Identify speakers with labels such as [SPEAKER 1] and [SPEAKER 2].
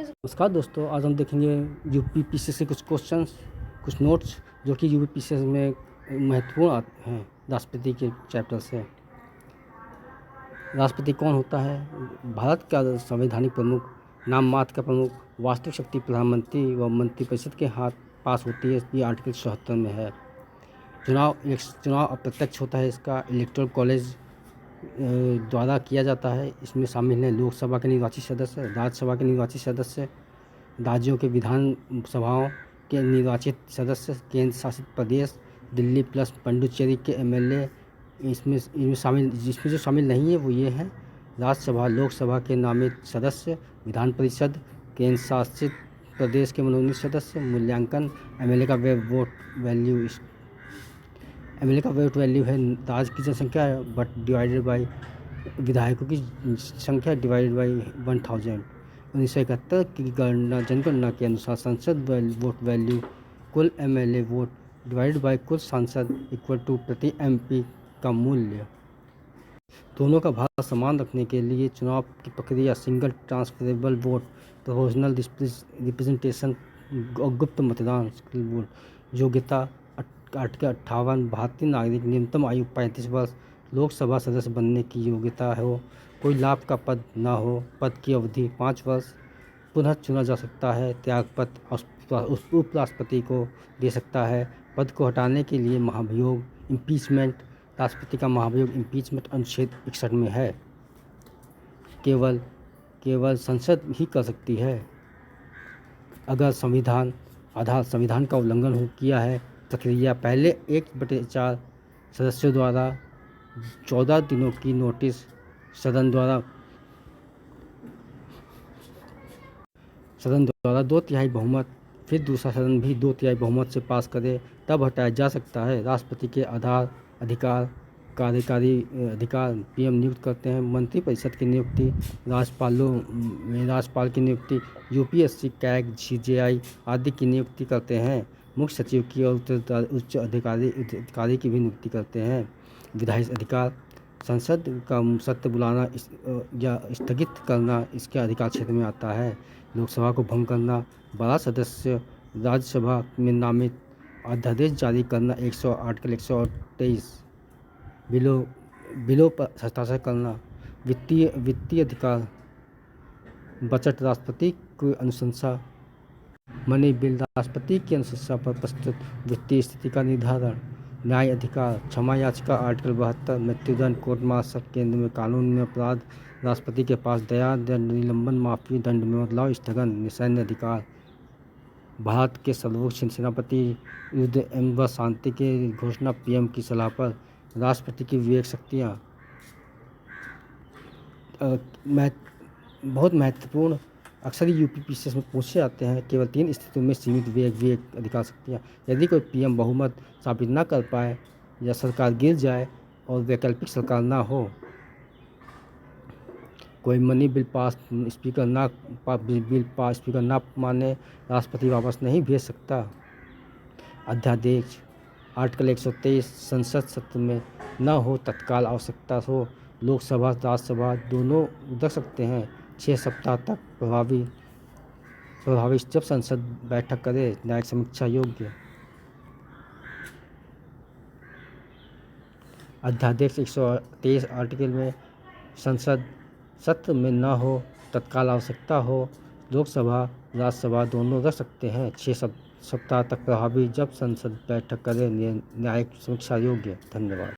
[SPEAKER 1] नमस्कार दोस्तों, आज हम देखेंगे यूपी पीसीएस से कुछ क्वेश्चंस, कुछ नोट्स जो कि यूपी पीसीएस में महत्वपूर्ण आते हैं राष्ट्रपति के चैप्टर से। राष्ट्रपति कौन होता है? भारत का संवैधानिक प्रमुख, नाम मात्र का प्रमुख, वास्तविक शक्ति प्रधानमंत्री व मंत्रिपरिषद के हाथ पास होती है। ये आर्टिकल 74 में है। चुनाव अप्रत्यक्ष होता है। इसका इलेक्टोरल कॉलेज द्वारा किया जाता है। इसमें शामिल हैं लोकसभा के निर्वाचित सदस्य, राज्यसभा के निर्वाचित सदस्य, राज्यों के विधान सभाओं के निर्वाचित सदस्य, केंद्र शासित प्रदेश, दिल्ली प्लस पुडुचेरी के एमएलए। इसमें जो शामिल नहीं है वो ये हैं राज्यसभा, लोकसभा के नामित सदस्य, विधान परिषद, केंद्र शासित प्रदेश के मनोनीत सदस्य। मूल्यांकन एमएलए का वोट वैल्यू है राज्य की जनसंख्या बट डिवाइडेड बाई विधायकों की संख्या डिवाइडेड बाई 1000। 1971 की जनगणना के अनुसार संसद वोट वैल्यू कुल एमएलए वोट डिवाइडेड बाई कुल सांसद इक्वल टू प्रति एमपी का मूल्य। दोनों का भार समान रखने के लिए चुनाव की प्रक्रिया single transferable vote, proportional representation और गुप्त मतदान। वोट योग्यता आर्टिकल 58, भारतीय नागरिक, न्यूनतम आयु 35 वर्ष, लोकसभा सदस्य बनने की योग्यता हो, कोई लाभ का पद न हो, पद की अवधि 5 वर्ष, पुनः चुना जा सकता है, त्यागपत्र उपराष्ट्रपति को दे सकता है, पद को हटाने के लिए महाभियोग इम्पीचमेंट, राष्ट्रपति का महाभियोग इम्पीचमेंट अनुच्छेद 61 में है। केवल संसद ही कर सकती है। अगर संविधान का उल्लंघन किया है, प्रक्रिया पहले 1/4 सदस्यों द्वारा 14 दिनों की नोटिस सदन द्वारा 2/3 बहुमत, फिर दूसरा सदन भी 2/3 बहुमत से पास करे तब हटाया जा सकता है। राष्ट्रपति के कार्यकारी अधिकार पीएम नियुक्त करते हैं। मंत्रिपरिषद की नियुक्ति, राज्यपाल की नियुक्ति, यूपीएससी, कैग, सीजेआई आदि की नियुक्ति करते हैं। मुख्य सचिव की और उच्च अधिकारी की भी नियुक्ति करते हैं। विधायी अधिकार, संसद का सत्र बुलाना या स्थगित करना इसके अधिकार क्षेत्र में आता है। लोकसभा को भंग करना, 12 सदस्य राज्यसभा में नामित अध्यादेश जारी करना, आर्टिकल 123। बिलों पर हस्ताक्षर करना। वित्तीय अधिकार, बजट राष्ट्रपति की अनुशंसा, मनी बिल राष्ट्रपति की अनुशंसा पर प्रस्तुत वित्तीय स्थिति का निर्धारण। न्याय अधिकार, क्षमा याचिका, आर्टिकल 72, मृत्युदंड, कोर्ट मार्शल, केंद्र में कानून में अपराध, राष्ट्रपति के पास दया, दंड, निलंबन, माफी, दंड में बदलाव, स्थगन। सैन्य अधिकार, भारत के सर्वोच्च सेनापति युद्ध एवं शांति की घोषणा पीएम की सलाह पर। राष्ट्रपति की विवेक शक्तियाँ बहुत महत्वपूर्ण, अक्सर यूपी पीसीएस में पूछे जाते हैं। केवल 3 स्थितियों में सीमित विवेक अधिकार शक्तियाँ। यदि कोई पीएम बहुमत साबित न कर पाए या सरकार गिर जाए और वैकल्पिक सरकार ना हो, कोई मनी बिल पास स्पीकर ना माने, राष्ट्रपति वापस नहीं भेज सकता। अध्यादेश, आर्टिकल 123, संसद सत्र में न हो, तत्काल आवश्यकता हो, लोकसभा राज्यसभा दोनों रख सकते हैं। 6 सप्ताह तक प्रभावी जब संसद बैठक करे, न्यायिक समीक्षा योग्य। अध्यादेश 123 आर्टिकल में संसद सत्र में न हो, तत्काल आवश्यकता हो, लोकसभा राज्यसभा दोनों रख सकते हैं। 6 सप्ताह तक प्रभावी जब संसद बैठक करे, न्यायिक समीक्षा योग्य। धन्यवाद।